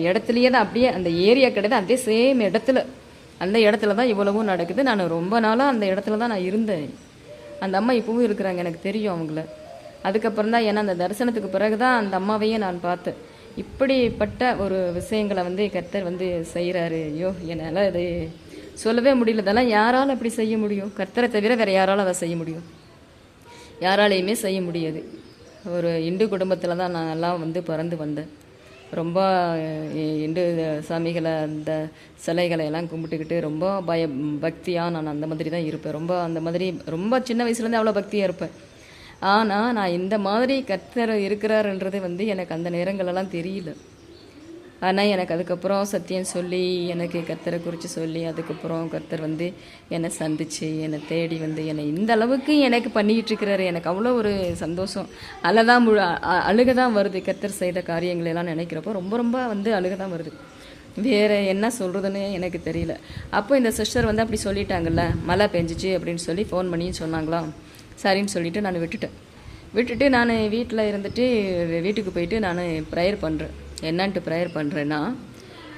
இடத்துலையே தான், அப்படியே அந்த ஏரியா கிடையாது, அதே சேம் இடத்துல, அந்த இடத்துல தான் இவ்வளவும் நடக்குது. நான் ரொம்ப நாளாக அந்த இடத்துல தான் நான் இருந்தேன். அந்த அம்மா இப்போவும் இருக்கிறாங்க, எனக்கு தெரியும் அவங்கள. அதுக்கப்புறம் தான், ஏன்னா அந்த தரிசனத்துக்கு பிறகு தான் அந்த அம்மாவையே நான் பார்த்தேன். இப்படிப்பட்ட ஒரு விஷயங்களை வந்து கர்த்தர் வந்து செய்கிறாரு. ஐயோ, என்னால் அது சொல்லவே முடியல. இதெல்லாம் யாரால் அப்படி செய்ய முடியும்? கர்த்தரை தவிர வேறு யாரால் அதை செய்ய முடியும்? யாராலையுமே செய்ய முடியாது. ஒரு இந்து குடும்பத்தில் தான் நான் எல்லாம் வந்து பிறந்து வந்தேன். ரொம்ப இந்து சாமிகளை அந்த சிலைகளை எல்லாம் கும்பிட்டுக்கிட்டு ரொம்ப பக்தியாக நான் அந்த மாதிரி தான் இருப்பேன். ரொம்ப அந்த மாதிரி ரொம்ப சின்ன வயசுலேருந்து அவ்வளோ பக்தியாக இருப்பேன். ஆனால் நான் இந்த மாதிரி கர்த்தர் இருக்கிறாருன்றது வந்து எனக்கு அந்த நேரங்களெல்லாம் தெரியல. ஆனால் எனக்கு அதுக்கப்புறம் சத்தியம் சொல்லி, எனக்கு கர்த்தரை குறித்து சொல்லி, அதுக்கப்புறம் கர்த்தர் வந்து என்னை சந்தித்து என்னை தேடி வந்து என்னை இந்த அளவுக்கு எனக்கு பண்ணிக்கிட்டு இருக்கிறாரு. எனக்கு அவ்வளோ ஒரு சந்தோஷம். அழுக தான் வருது. கர்த்தர் செய்த காரியங்களெல்லாம் நினைக்கிறப்போ ரொம்ப ரொம்ப வந்து அழுக தான் வருது. வேறு என்ன சொல்கிறதுன்னு எனக்கு தெரியல. அப்போ இந்த சிஸ்டர் வந்து அப்படி சொல்லிட்டாங்கல்ல, மழை பெஞ்சிச்சு அப்படின்னு சொல்லி ஃபோன் பண்ணி சொன்னாங்களா, சரின்னு சொல்லிவிட்டு நான் விட்டுட்டு நான் வீட்டில் இருந்துட்டு வீட்டுக்கு போயிட்டு நான் ப்ரேயர் பண்ணுறேன். என்னன்ட்டு ப்ரேயர் பண்ணுறேன்னா,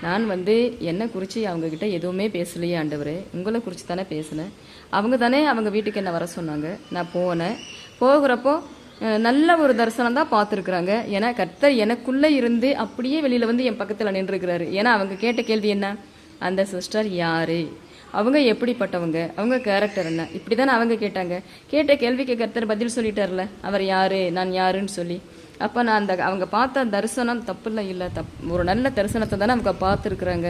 நான் வந்து என்னை குறித்து அவங்கக்கிட்ட எதுவுமே பேசலையே ஆண்டவரே, உங்களை குறித்து தானே பேசினேன். அவங்க தானே அவங்க வீட்டுக்கு என்ன வர சொன்னாங்க. நான் போனேன். போகிறப்போ நல்ல ஒரு தரிசனம் தான் பார்த்துருக்குறாங்க. ஏன்னா கர்த்தர் எனக்குள்ளே இருந்து அப்படியே வெளியில் வந்து என் பக்கத்தில் நின்றுருக்கிறாரு. ஏன்னா அவங்க கேட்ட கேள்வி என்ன, அந்த சிஸ்டர் யார், அவங்க எப்படிப்பட்டவங்க, அவங்க கேரக்டர் என்ன, இப்படி தானே அவங்க கேட்டாங்க. கேட்ட கேள்விக்கு கர்த்தர் பதில் சொல்லிட்டார்ல, அவர் யார், நான் யாருன்னு சொல்லி. அப்போ நான் அவங்க பார்த்த தரிசனம் தப்பு இல்லை, ஒரு நல்ல தரிசனத்தை தானே அவங்க பார்த்துருக்குறாங்க.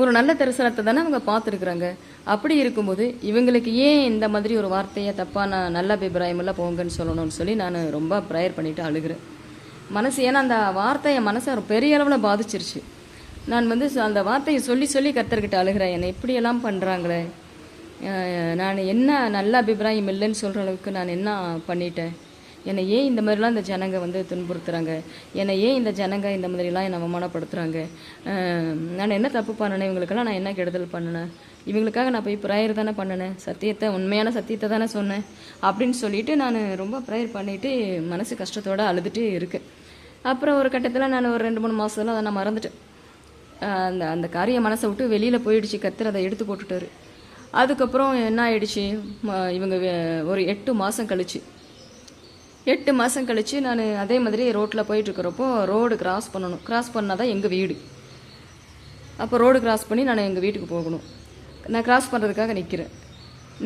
ஒரு நல்ல தரிசனத்தை தானே அவங்க பார்த்துருக்குறாங்க. அப்படி இருக்கும்போது இவங்களுக்கு ஏன் இந்த மாதிரி ஒரு வார்த்தையை தப்பான நல்ல அபிப்பிராயமெல்லாம் போங்கன்னு சொல்லணும்னு சொல்லி நான் ரொம்ப ப்ரேயர் பண்ணிவிட்டு அழுகிறேன் மனசு. ஏன்னா அந்த வார்த்தையை மனசை பெரிய அளவில் பாதிச்சிருச்சு. நான் வந்து அந்த வார்த்தையை சொல்லி கர்த்தர்கிட்ட அழுகிறேன். என்னை இப்படியெல்லாம் பண்ணுறாங்களே, நான் என்ன நல்ல அபிப்பிராயம் இல்லைன்னு சொல்கிற அளவுக்கு நான் என்ன பண்ணிட்டேன், என்னை ஏன் இந்த மாதிரிலாம் இந்த ஜனங்க வந்து துன்புறுத்துகிறாங்க, என்னை ஏன் இந்த ஜனங்க இந்த மாதிரிலாம் என்னை அவமானப்படுத்துகிறாங்க, நான் என்ன தப்பு பண்ணினேன், இவங்களுக்கெல்லாம் நான் என்ன கெடுதல் பண்ணினேன், இவங்களுக்காக நான் போய் ப்ரேயர் தானே பண்ணினேன், உண்மையான சத்தியத்தை தானே சொன்னேன் அப்படின்னு சொல்லிட்டு நான் ரொம்ப ப்ரேயர் பண்ணிவிட்டு மனசு கஷ்டத்தோடு அழுதுட்டு இருக்கேன். அப்புறம் ஒரு கட்டத்தில் நான் ஒரு 2-3 மாதத்தில் அதை நான் மறந்துட்டேன். அந்த காரிய மனசை விட்டு வெளியில் போயிடுச்சு. கர்த்தர் அதை எடுத்து போட்டுட்டாரு. அதுக்கப்புறம் என்ன ஆயிடுச்சு, இவங்க ஒரு 8 மாதம் கழிச்சு நான் அதே மாதிரி ரோட்டில் போயிட்டுருக்கிறப்போ ரோடு கிராஸ் பண்ணணும். கிராஸ் பண்ணால் தான் எங்கள் வீடு. அப்போ ரோடு கிராஸ் பண்ணி நான் எங்கள் வீட்டுக்கு போகணும். நான் கிராஸ் பண்ணுறதுக்காக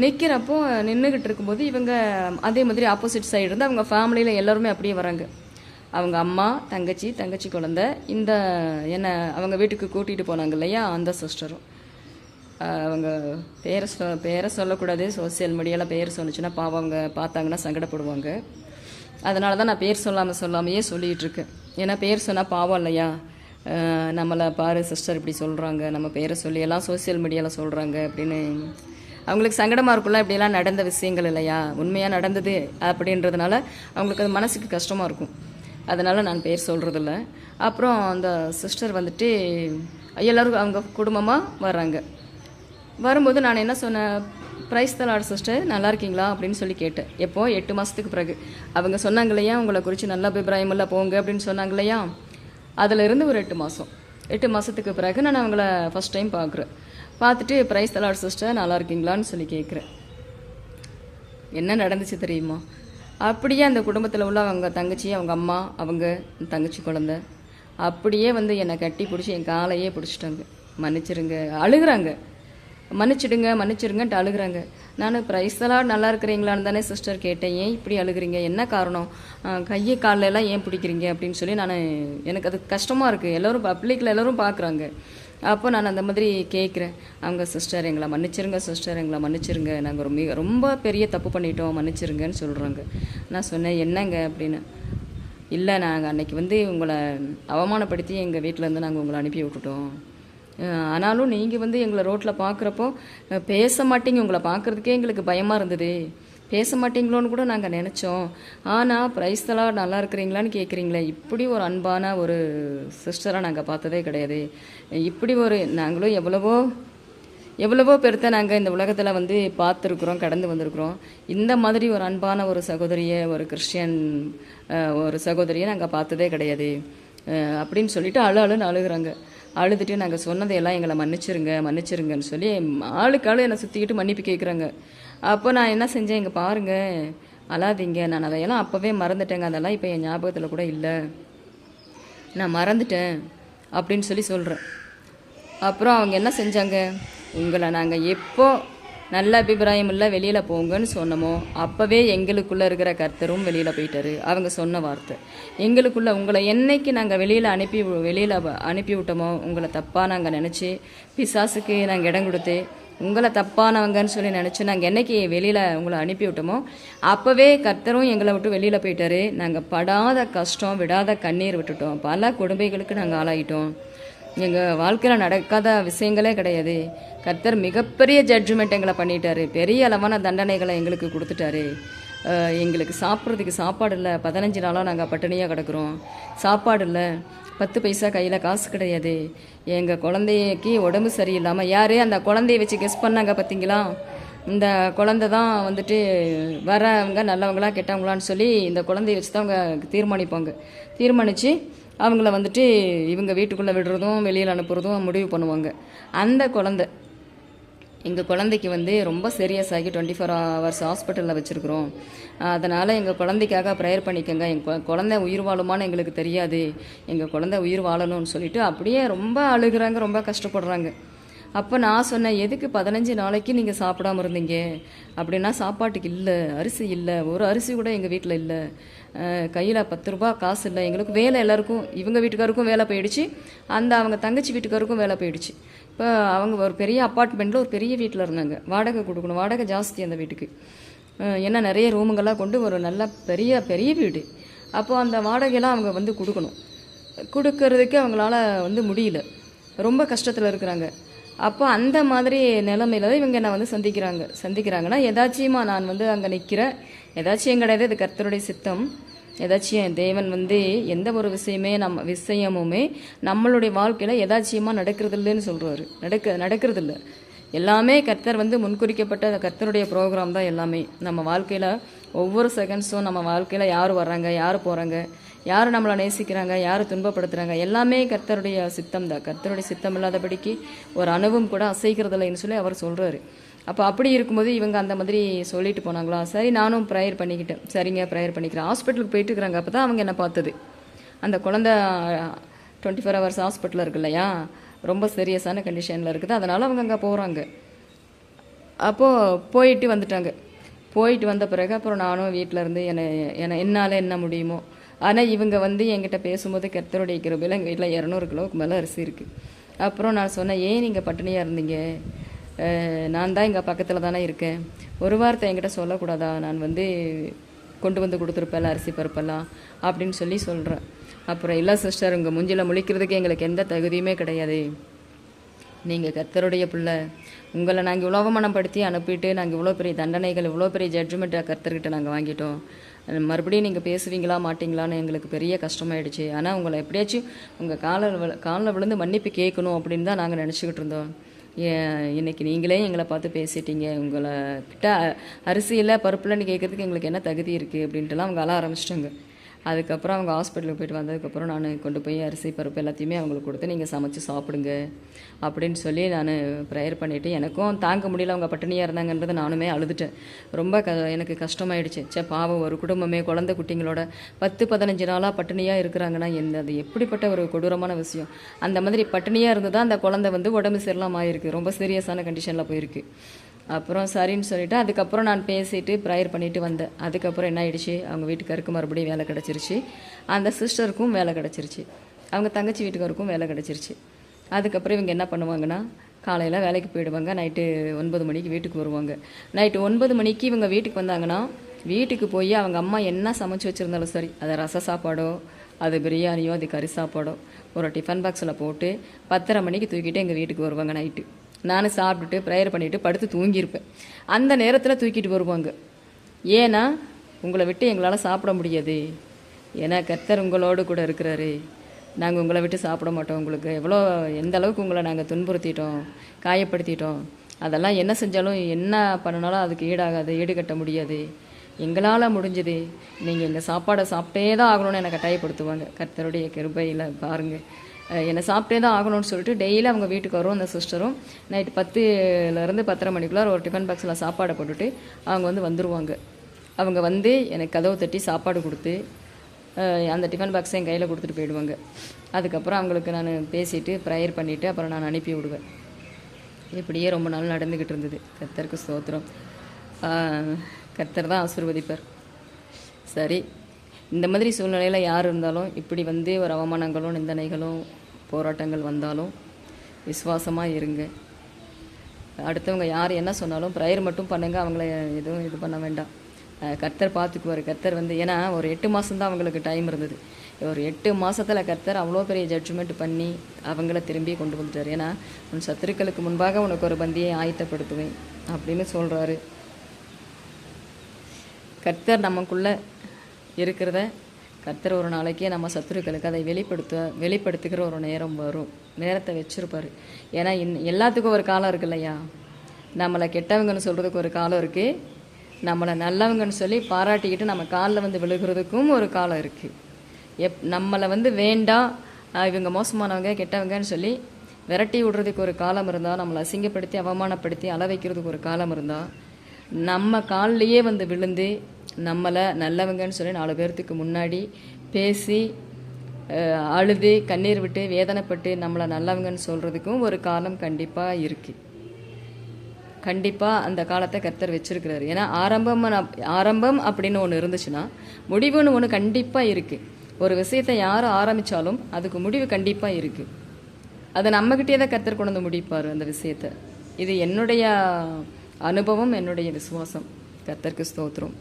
நிற்கிறப்போ நின்றுக்கிட்டு இருக்கும்போது இவங்க அதே மாதிரி ஆப்போசிட் சைடு இருந்து அவங்க ஃபேமிலியில் எல்லோருமே அப்படியே வராங்க. அவங்க அம்மா, தங்கச்சி குழந்தை, இந்த என்னை அவங்க வீட்டுக்கு கூட்டிகிட்டு போனாங்க இல்லையா, அந்த சிஸ்டரும். அவங்க பேரை சொல்லக்கூடாது, சோசியல் மீடியாவில் பேர் சொன்னிச்சுன்னா பாவம் அவங்க பார்த்தாங்கன்னா சங்கடப்படுவாங்க. அதனால தான் நான் பேர் சொல்லாமையே சொல்லிகிட்டு இருக்கேன். ஏன்னா பேர் சொன்னால் பாவம் இல்லையா, நம்மளை பாரு சிஸ்டர் இப்படி சொல்கிறாங்க, நம்ம பேரை சொல்லி எல்லாம் சோசியல் மீடியாவில் சொல்கிறாங்க அப்படின்னு அவங்களுக்கு சங்கடமாக இருக்கும்ல. இப்படியெல்லாம் நடந்த விஷயங்கள் இல்லையா, உண்மையாக நடந்தது அப்படின்றதுனால அவங்களுக்கு அது மனசுக்கு கஷ்டமாக இருக்கும். அதனால் நான் பேர் சொல்கிறதில்ல. அப்புறம் அந்த சிஸ்டர் வந்துட்டு எல்லோரும் அவங்க குடும்பமாக வர்றாங்க. வரும்போது நான் என்ன சொன்னேன், ப்ரைஸ் தி லார்ட் சிஸ்டர், நல்லா இருக்கீங்களா அப்படின்னு சொல்லி கேட்டேன். எப்போ 8 மாதத்துக்கு பிறகு அவங்க சொன்னாங்க இல்லையா, உங்களை குறித்து நல்ல அபிப்பிராயமெல்லாம் போங்க அப்படின்னு சொன்னாங்க இல்லையா, அதிலிருந்து ஒரு 8 மாதத்துக்கு பிறகு நான் அவங்கள ஃபஸ்ட் டைம் பார்த்துட்டு ப்ரைஸ் தி லார்ட் சிஸ்டர் நல்லா இருக்கீங்களான்னு சொல்லி கேட்குறேன். என்ன நடந்துச்சு தெரியுமா, அப்படியே அந்த குடும்பத்தில் உள்ள அவங்க தங்கச்சி, அவங்க அம்மா, அவங்க தங்கச்சி குழந்தை அப்படியே வந்து என்னை கட்டி பிடிச்சி என் காலையே பிடிச்சிட்டாங்க. மன்னிச்சிருங்க, அழுகிறாங்க. மன்னிச்சிடுங்கன்ட்டு அழுகிறாங்க. நான் ப்ரைஸ் தி லார்ட் நல்லா இருக்கிறீங்களான்னு தானே சிஸ்டர் கேட்டேன், ஏன் இப்படி அழுகிறீங்க, என்ன காரணம், கையை காலெல்லாம் ஏன் பிடிக்கிறீங்க அப்படின்னு சொல்லி எனக்கு அது கஷ்டமாக இருக்குது. எல்லோரும் பப்ளிக்கில் எல்லோரும் பார்க்குறாங்க. அப்போ நான் அந்த மாதிரி கேட்குறேன். அவங்க சிஸ்டர் எங்களை மன்னிச்சிருங்க சிஸ்டர், எங்களை மன்னிச்சிருங்க, நாங்கள் ரொம்ப பெரிய தப்பு பண்ணிட்டோம், மன்னிச்சிருங்கன்னு சொல்கிறாங்க. நான் சொன்னேன் என்னங்க அப்படின்னு. இல்லை, நாங்கள் அன்றைக்கி வந்து உங்களை அவமானப்படுத்தி எங்கள் வீட்டிலேருந்து நாங்கள் உங்களை அனுப்பி விட்டுட்டோம். ஆனாலும் நீங்கள் வந்து எங்களை ரோட்டில் பார்க்குறப்போ பேச மாட்டீங்க, உங்களை பார்க்குறதுக்கே எங்களுக்கு பயமாக இருந்தது, பேச மாட்டீங்களோன்னு கூட நாங்கள் நினச்சோம். ஆனால் ப்ரைஸ் தி லார்ட் நல்லா இருக்கிறீங்களான்னு கேட்குறீங்களே, இப்படி ஒரு அன்பான ஒரு சிஸ்டராக நாங்கள் பார்த்ததே கிடையாது. இப்படி ஒரு நாங்களும் எவ்வளவோ பெருத்த நாங்கள் இந்த உலகத்தில் வந்து பார்த்துருக்குறோம், கடந்து வந்திருக்கிறோம். இந்த மாதிரி ஒரு அன்பான ஒரு சகோதரியை, ஒரு கிறிஸ்டியன் ஒரு சகோதரியை நாங்கள் பார்த்ததே கிடையாது அப்படின்னு சொல்லிட்டு அழுன்னு அழுகிறாங்க. அழுதுட்டு நாங்கள் சொன்னதையெல்லாம் எங்களை மன்னிச்சிருங்கன்னு சொல்லி ஆளுக்கு என்னை சுற்றிக்கிட்டு மன்னிப்பு கேட்குறாங்க. அப்போ நான் என்ன செஞ்சேன், இங்கே பாருங்கள், அழாதீங்க, நான் அதையெல்லாம் அப்போவே மறந்துட்டேங்க, அதெல்லாம் இப்போ என் ஞாபகத்தில் கூட இல்லை, நான் மறந்துட்டேன் அப்படின்னு சொல்லி சொல்கிறேன். அப்புறம் அவங்க என்ன செஞ்சாங்க, உங்களை நாங்கள் எப்போ நல்ல அபிப்பிராயம் இல்லை வெளியில் போங்கன்னு சொன்னோமோ அப்போவே எங்களுக்குள்ளே இருக்கிற கர்த்தரும் வெளியில் போயிட்டாரு. அவங்க சொன்ன வார்த்தை எங்களுக்குள்ளே, உங்களை என்னைக்கு நாங்கள் வெளியில் அனுப்பி விட்டோமோ, உங்களை தப்பாக நாங்கள் நினச்சி பிசாசுக்கு நாங்கள் இடம் கொடுத்து உங்களை தப்பானவங்கன்னு சொல்லி நினச்சி நாங்கள் என்னைக்கு வெளியில் உங்களை அனுப்பி விட்டோமோ அப்போவே கர்த்தரும் எங்களை விட்டு வெளியில் போயிட்டாரு. நாங்கள் படாத கஷ்டம், விடாத கண்ணீர் விட்டுட்டோம், பல கொடுமைகளுக்கு நாங்கள் ஆளாகிட்டோம், எங்கள் வாழ்க்கையில் நடக்காத விஷயங்களே கிடையாது. கர்த்தர் மிகப்பெரிய ஜட்ஜ்மெண்ட் எங்களை பண்ணிட்டாரு, பெரிய அளவான தண்டனைகளை எங்களுக்கு கொடுத்துட்டாரு எங்களுக்கு சாப்பிட்றதுக்கு சாப்பாடு இல்லை, 15 நாளாக நாங்கள் பட்டினியாக கிடக்குறோம், சாப்பாடு இல்லை, 10 பைசா கையில் காசு கிடையாது, எங்கள் குழந்தைக்கு உடம்பு சரியில்லாமல் யார் அந்த குழந்தைய வச்சு கெஸ் பண்ணாங்க பார்த்தீங்களா, இந்த குழந்தை தான் வந்துட்டு வரவங்க நல்லவங்களா கெட்டவங்களான்னு சொல்லி இந்த குழந்தைய வச்சு தான் அவங்க தீர்மானித்து அவங்கள வந்துட்டு இவங்க வீட்டுக்குள்ளே விடுறதும் வெளியில் அனுப்புறதும் முடிவு பண்ணுவாங்க. அந்த குழந்தை எங்கள் குழந்தைக்கு வந்து ரொம்ப சீரியஸ் ஆகி 24 ஹவர்ஸ் ஹாஸ்பிட்டலில் வச்சுருக்குறோம், அதனால் எங்கள் குழந்தைக்காக ப்ரேயர் பண்ணிக்கோங்க, எங்கள் குழந்தை உயிர் வாழுமான்னு எங்களுக்கு தெரியாது, எங்கள் குழந்தை உயிர் வாழணும்னு சொல்லிட்டு அப்படியே ரொம்ப அழுகிறாங்க, ரொம்ப கஷ்டப்படுறாங்க. அப்போ நான் சொன்னேன், எதுக்கு 15 நாளைக்கு நீங்கள் சாப்பிடாம இருந்தீங்க அப்படின்னா, சாப்பாட்டுக்கு இல்லை, அரிசி இல்லை, ஒரு அரிசி கூட எங்கள் வீட்டில் இல்லை, கையில் 10 ரூபா காசு இல்லை, எங்களுக்கு வேலை எல்லாருக்கும், இவங்க வீட்டுக்காருக்கும் வேலை போயிடுச்சு, அவங்க தங்கச்சி வீட்டுக்காருக்கும் வேலை போயிடுச்சு. இப்போ அவங்க ஒரு பெரிய அப்பார்ட்மெண்ட்டில் ஒரு பெரிய வீட்டில் இருந்தாங்க, வாடகை கொடுக்கணும், வாடகை ஜாஸ்தி அந்த வீட்டுக்கு, ஏன்னா நிறைய ரூமுங்கெல்லாம் கொண்டு ஒரு நல்ல பெரிய பெரிய வீடு. அப்போது அந்த வாடகையெல்லாம் அவங்க வந்து கொடுக்கறதுக்கு அவங்களால வந்து முடியல, ரொம்ப கஷ்டத்தில் இருக்கிறாங்க. அப்போ அந்த மாதிரி நிலைமையில தான் இவங்க என்னை வந்து சந்திக்கிறாங்கன்னா, எதாச்சியமாக நான் வந்து அங்கே நிற்கிறேன், எதாச்சியம் கிடையாது, இது கர்த்தருடைய சித்தம், எதாச்சியம் தேவன் வந்து எந்த ஒரு விஷயமுமே நம்மளுடைய வாழ்க்கையில் எதாச்சியமாக நடக்கிறதில்லைன்னு சொல்கிறாரு. நடக்கிறதில்ல, எல்லாமே கர்த்தர் வந்து முன்குறிக்கப்பட்ட கர்த்தருடைய ப்ரோக்ராம் தான் எல்லாமே. நம்ம வாழ்க்கையில் ஒவ்வொரு செகண்ட்ஸும் நம்ம வாழ்க்கையில் யார் வர்றாங்க, யார் போகிறாங்க, யார் நம்மளை நேசிக்கிறாங்க, யார் துன்பப்படுத்துகிறாங்க, எல்லாமே கர்த்தருடைய சித்தம் தான். கர்த்தருடைய சித்தம் இல்லாதபடிக்கு ஒரு அணுவும் கூட அசைக்கிறதில்லைன்னு சொல்லி அவர் சொல்கிறாரு. அப்போ அப்படி இருக்கும்போது இவங்க அந்த மாதிரி சொல்லிட்டு போனாங்களா, சரி நானும் ப்ரேயர் பண்ணிக்கிட்டேன், சரிங்க ப்ரேயர் பண்ணிக்கிறேன். ஹாஸ்பிட்டலுக்கு போயிட்டு இருக்கிறாங்க. அப்போ தான் அவங்க என்ன பார்த்தது, அந்த குழந்தை 24 ஹவர்ஸ் ஹாஸ்பிட்டலில் இருக்கு இல்லையா, ரொம்ப சீரியஸான கண்டிஷனில் இருக்குது, அதனால் அவங்க அங்கே போகிறாங்க. அப்போது போயிட்டு வந்துட்டாங்க. போயிட்டு வந்த பிறகு அப்புறம் நானும் வீட்டில் இருந்து என்னால் என்ன முடியுமோ, ஆனால் இவங்க வந்து என்கிட்ட பேசும்போது கர்த்தருடைய கிருபையில் எங்கள் வீட்டில் 200 கிலோவுக்கு மேலே அரிசி இருக்குது. அப்புறம் நான் சொன்னேன், ஏன் நீங்கள் பட்டினியாக இருந்தீங்க, நான் தான் இங்கே பக்கத்தில் தானே இருக்கேன், ஒரு வார்த்தை என்கிட்ட சொல்லக்கூடாதா, நான் வந்து கொண்டு வந்து கொடுத்துருப்பேன் அரிசி பருப்பெல்லாம் அப்படின்னு சொல்கிறேன். அப்புறம் இல்லை சிஸ்டர், உங்கள் மூஞ்சில் முழிக்கிறதுக்கு எங்களுக்கு எந்த தகுதியுமே கிடையாது, நீங்கள் கர்த்தருடைய பிள்ளை, உங்களை நாங்கள் இவ்வளோ அவமானப்படுத்தி அனுப்பிட்டு நாங்கள் இவ்வளோ பெரிய தண்டனைகள், இவ்வளோ பெரிய ஜட்ஜ்மெண்ட்டை கர்த்தர்கிட்ட நாங்கள் வாங்கிட்டோம், மறுபடியும் நீங்கள் பேசுவீங்களா மாட்டிங்களான்னு எங்களுக்கு பெரிய கஷ்டமாயிடுச்சு, ஆனால் உங்களை எப்படியாச்சும் உங்கள் காலில் விழுந்து மன்னிப்பு கேட்கணும் அப்படின்னு தான் நாங்கள் நினச்சிக்கிட்டு இருந்தோம். இன்றைக்கி நீங்களே எங்களை பார்த்து பேசிட்டீங்க, உங்களை கிட்ட அரிசியில் பருப்புலன்னு கேட்குறதுக்கு எங்களுக்கு என்ன தகுதி இருக்குது அப்படின்ட்டுலாம் அவங்க அழ ஆரம்பிச்சிட்டாங்க. அதுக்கப்புறம் அவங்க ஹாஸ்பிட்டலுக்கு போய்ட்டு வந்ததுக்கப்புறம் நான் கொண்டு போய் அரிசி பருப்பு எல்லாத்தையுமே அவங்களுக்கு கொடுத்து, நீங்கள் சமைச்சு சாப்பிடுங்க அப்படின்னு சொல்லி நான் ப்ரேயர் பண்ணிவிட்டு, எனக்கும் தாங்க முடியல, அவங்க பட்டினியாக இருந்தாங்கன்றதை நானுமே அழுதுட்டேன். ரொம்ப எனக்கு கஷ்டமாயிடுச்சு. பாவம், ஒரு குடும்பமே குழந்தை குட்டிங்களோட 10-15 நாளாக பட்டினியாக இருக்கிறாங்கன்னா அது எப்படிப்பட்ட ஒரு கொடூரமான விஷயம். அந்த மாதிரி பட்டினியாக இருந்து தான் அந்த குழந்தை வந்து உடம்பு சரியில்லாமல் ஆயிருக்கு, ரொம்ப சீரியஸான கண்டிஷனில் போயிருக்கு. அப்புறம் சரின்னு சொல்லிவிட்டு அதுக்கப்புறம் நான் பேசிட்டு ப்ரேயர் பண்ணிவிட்டு வந்தேன். அதுக்கப்புறம் என்ன ஆயிடுச்சு, அவங்க வீட்டுக்காருக்கு மறுபடியும் வேலை கிடச்சிருச்சு, அந்த சிஸ்டருக்கும் வேலை கிடச்சிருச்சு, அவங்க தங்கச்சி வீட்டுக்காருக்கும் வேலை கிடச்சிருச்சு. அதுக்கப்புறம் இவங்க என்ன பண்ணுவாங்கன்னா, காலையில் வேலைக்கு போயிடுவாங்க, நைட்டு 9 மணிக்கு வீட்டுக்கு வருவாங்க. நைட்டு 9 மணிக்கு இவங்க வீட்டுக்கு வந்தாங்கன்னா, வீட்டுக்கு போய் அவங்க அம்மா என்ன சமைச்சு வச்சுருந்தாலும் சரி, அது ரச சாப்பாடோ, அது பிரியாணியோ, அது கறி சாப்பாடோ ஒரு டிஃபன் பாக்ஸில் போட்டு 10:30 மணிக்கு தூக்கிட்டு எங்கள் வீட்டுக்கு வருவாங்க. நைட்டு நான் சாப்பிட்டுட்டு ப்ரேயர் பண்ணிவிட்டு படுத்து தூங்கியிருப்பேன். அந்த நேரத்தில் தூக்கிட்டு வருவாங்க. ஏன்னா உங்களை விட்டு எங்களால் சாப்பிட முடியாது, ஏன்னா கர்த்தர் உங்களோடு கூட இருக்கிறாரு, நாங்கள் உங்களை விட்டு சாப்பிட மாட்டோம், உங்களுக்கு எந்த அளவுக்கு உங்களை நாங்கள் துன்புறுத்திட்டோம், காயப்படுத்திட்டோம், அதெல்லாம் என்ன செஞ்சாலும் என்ன பண்ணினாலும் அதுக்கு ஈடுகட்ட முடியாது, எங்களால் முடிஞ்சது, நீங்கள் எங்கள் சாப்பாடை சாப்பிட்டே தான் ஆகணும்னு என்னை கட்டாயப்படுத்துவாங்க. கர்த்தருடைய கிருபையில் பாருங்கள், என்னை சாப்பிட்டே தான் ஆகணும்னு சொல்லிட்டு டெய்லி அவங்க வீட்டுக்கு வரும் அந்த சிஸ்டரும். நைட்டு 10லேருந்து 10:30 மணிக்குள்ளார ஒரு டிஃபன் பாக்ஸில் சாப்பாடை போட்டுட்டு அவங்க வந்துடுவாங்க. அவங்க வந்து எனக்கு கதவு தட்டி சாப்பாடு கொடுத்து அந்த டிஃபன் பாக்ஸை என் கையில் கொடுத்துட்டு போயிடுவாங்க. அதுக்கப்புறம் அவங்களுக்கு நான் பேசிவிட்டு ப்ரேயர் பண்ணிவிட்டு அப்புறம் நான் அனுப்பி விடுவேன். இப்படியே ரொம்ப நாள் நடந்துக்கிட்டு இருந்தது. கர்த்தருக்கு ஸ்தோத்திரம். கர்த்தர் தான் ஆசீர்வதிப்பார். சரி, இந்த மாதிரி சூழ்நிலையில் யார் இருந்தாலும் இப்படி ஒரு அவமானங்களும் நிந்தனைகளும் போராட்டங்கள் வந்தாலும் விசுவாசமாக இருங்க. அடுத்தவங்க யார் என்ன சொன்னாலும் ப்ரேயர் மட்டும் பண்ணுங்கள், அவங்கள எதுவும் இது பண்ண வேண்டாம். கர்த்தர் பார்த்துக்குவார். கர்த்தர் ஏன்னா ஒரு 8 மாதம்தான் அவங்களுக்கு டைம் இருந்தது. ஒரு 8 மாதத்தில் கர்த்தர் அவ்வளோ பெரிய ஜட்ஜ்மெண்ட் பண்ணி அவங்கள திரும்பி கொண்டு வந்துட்டார். ஏன்னா உன் சத்துருக்களுக்கு முன்பாக உனக்கு ஒரு பந்தியை ஆயத்தப்படுத்துவேன் அப்படின்னு சொல்கிறாரு. கர்த்தர் நமக்குள்ளே இருக்கிறத கர்த்தர் ஒரு நாளைக்கே நம்ம சத்துருக்களுக்கு அதை வெளிப்படுத்துகிற ஒரு நேரம் வரும், நேரத்தை வச்சுருப்பார். ஏன்னா எல்லாத்துக்கும் ஒரு காலம் இருக்கு இல்லையா? நம்மளை கெட்டவங்கன்னு சொல்கிறதுக்கு ஒரு காலம் இருக்குது, நம்மளை நல்லவங்கன்னு சொல்லி பாராட்டிக்கிட்டு நம்ம காலில் வந்து விழுகிறதுக்கும் ஒரு காலம் இருக்குது. நம்மளை வந்து வேண்டாம், இவங்க மோசமானவங்க கெட்டவங்கன்னு சொல்லி விரட்டி விடுறதுக்கு ஒரு காலம் இருந்தால், நம்மளை அசிங்கப்படுத்தி அவமானப்படுத்தி அள வைக்கிறதுக்கு ஒரு காலம் இருந்தால், நம்ம காலிலேயே வந்து விழுந்து நம்மளை நல்லவங்கன்னு சொல்லி 4 பேர்த்துக்கு முன்னாடி பேசி அழுது கண்ணீர் விட்டு வேதனைப்பட்டு நம்மளை நல்லவங்கன்னு சொல்கிறதுக்கும் ஒரு காலம் கண்டிப்பாக இருக்குது. கண்டிப்பாக அந்த காலத்தை கர்த்தர் வச்சிருக்கிறாரு. ஏன்னா ஆரம்பம் அப்படின்னு ஒன்று இருந்துச்சுன்னா முடிவுன்னு ஒன்று கண்டிப்பாக இருக்குது. ஒரு விஷயத்தை யார் ஆரம்பித்தாலும் அதுக்கு முடிவு கண்டிப்பாக இருக்குது. அதை நம்மகிட்டே தான் கர்த்தர் கொண்டு வந்து முடிப்பார் அந்த விஷயத்தை. இது என்னுடைய அனுபவம், என்னுடைய விசுவாசம். கர்த்தருக்கு ஸ்தோத்திரம்.